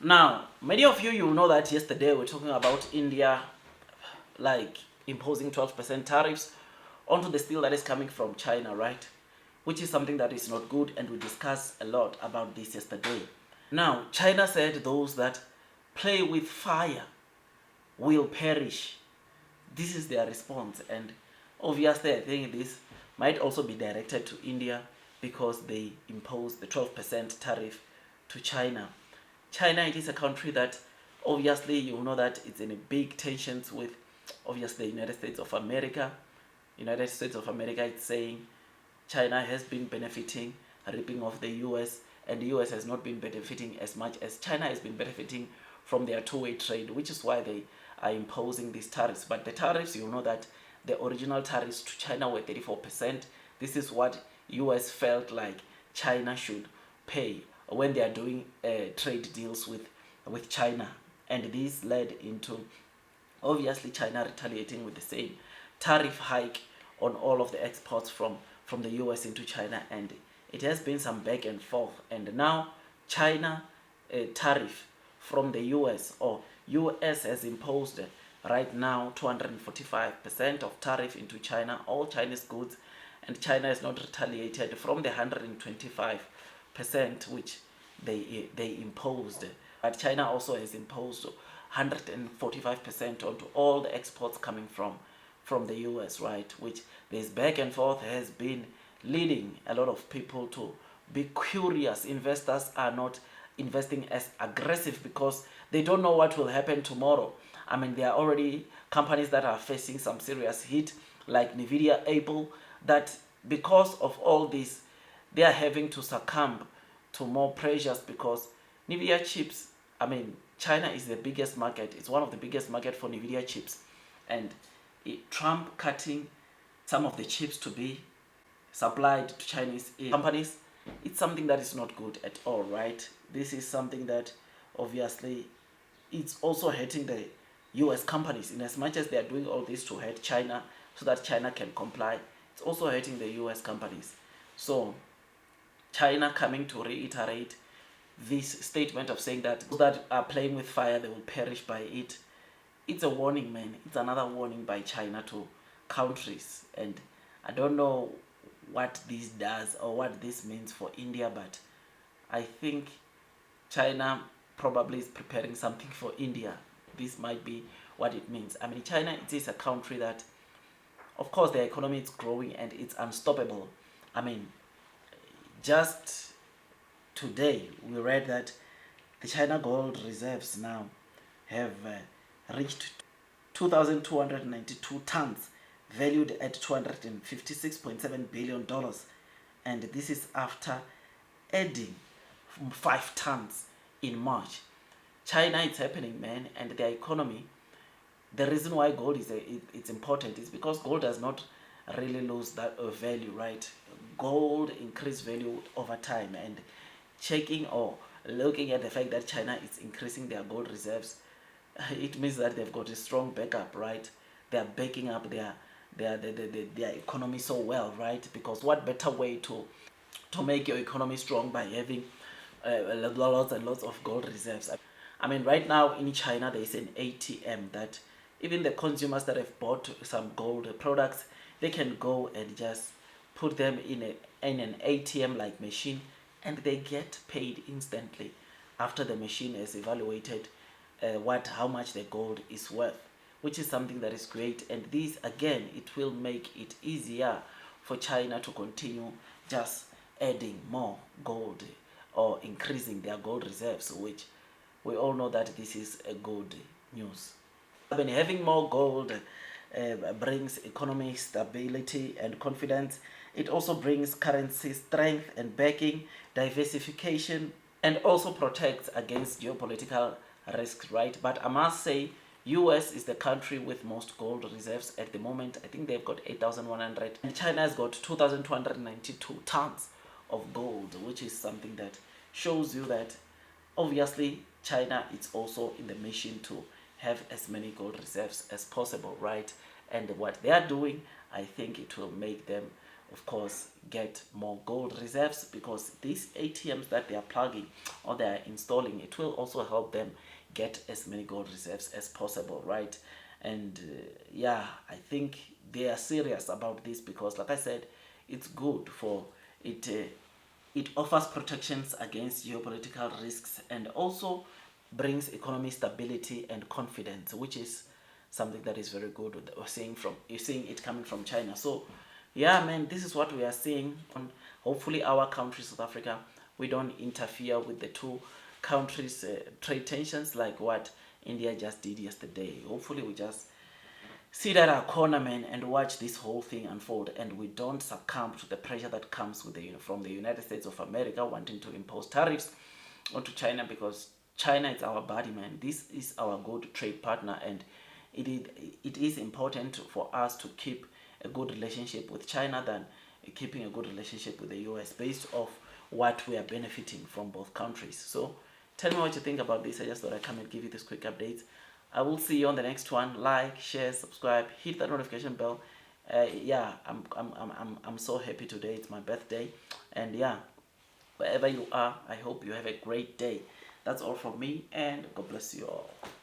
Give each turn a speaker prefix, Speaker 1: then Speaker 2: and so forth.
Speaker 1: Now, many of you know that yesterday we were talking about India like imposing 12% tariffs onto the steel that is coming from China, right? Which is something that is not good, and we discussed a lot about this yesterday. Now, China said those that play with fire will perish. This is their response, and obviously I think this might also be directed to India because they imposed the 12% tariff to China. China, it is a country that obviously you know that it's in a big tensions with obviously the United States of America. United States of America is saying China has been benefiting, ripping off the US, and the US has not been benefiting as much as China has been benefiting from their two-way trade, which is why they are imposing these tariffs. But the tariffs, you know that the original tariffs to China were 34%. This is what US felt like China should pay when they are doing trade deals with China. And this led into obviously China retaliating with the same tariff hike on all of the exports from the US into China, and it has been some back and forth. And now China tariff from the US, or US has imposed right now 245% of tariff into China, all Chinese goods, and China has not retaliated from the 125% which they imposed. But China also has imposed 145% onto all the exports coming from the US, right? Which this back and forth has been leading a lot of people to be curious. Investors are not investing as aggressive because they don't know what will happen tomorrow. I mean, there are already companies that are facing some serious hit, like Nvidia, Apple, that because of all this, they are having to succumb to more pressures because Nvidia chips, I mean, China is the biggest market. It's one of the biggest market for Nvidia chips. And Trump cutting some of the chips to be supplied to Chinese companies, it's something that is not good at all, right? This is something that obviously it's also hurting the US companies in as much as they are doing all this to hurt China so that China can comply. It's also hurting the US companies. So China coming to reiterate this statement of saying that those that are playing with fire, they will perish by it. It's a warning, man. It's another warning by China to countries. And I don't know what this does or what this means for India, but I think China probably is preparing something for India. This might be what it means. I mean, China, it is a country that, of course, their economy is growing and it's unstoppable. I mean, just today we read that the China gold reserves now have reached 2,292 tons, valued at $256.7 billion. And this is after adding 5 tons in March. China, it's happening, man, and their economy, the reason why gold is it's important is because gold does not really lose that value, right? Gold increase value over time, and checking or looking at the fact that China is increasing their gold reserves, it means that they've got a strong backup, right? They are backing up their economy so well, right? Because what better way to make your economy strong by having lots and lots of gold reserves? I mean, right now in China there is an ATM that even the consumers that have bought some gold products, they can go and just put them in an ATM like machine, and they get paid instantly after the machine has evaluated how much the gold is worth, which is something that is great. And this again, it will make it easier for China to continue just adding more gold or increasing their gold reserves, which we all know that this is a good news. I mean, having more gold brings economic stability and confidence. It also brings currency strength and backing, diversification, and also protects against geopolitical risks, right? But I must say, US is the country with most gold reserves at the moment. I think they've got 8,100, and China has got 2,292 tons of gold, which is something that shows you that obviously China is also in the mission to have as many gold reserves as possible, right? And what they are doing, I think it will make them of course, get more gold reserves, because these ATMs that they are plugging or they are installing, it will also help them get as many gold reserves as possible, right? And yeah, I think they are serious about this, because like I said, it's good for it. It offers protections against geopolitical risks, and also brings economic stability and confidence, which is something that is very good. We're seeing from, you're seeing it coming from China. So yeah, man, this is what we are seeing. On hopefully our country, South Africa, we don't interfere with the two countries' trade tensions like what India just did yesterday. Hopefully we just sit at our corner, man, and watch this whole thing unfold, and we don't succumb to the pressure that comes with from the United States of America wanting to impose tariffs onto China, because China is our buddy, man. This is our good trade partner, and it is important for us to keep a good relationship with China than keeping a good relationship with the US, based off what we are benefiting from both countries. So tell me what you think about this. I just thought I'd come and give you this quick update. I will see you on the next one. Like, share, subscribe, hit that notification bell. Yeah, I'm so happy today. It's my birthday, and yeah, wherever you are, I hope you have a great day. That's all from me, and God bless you all.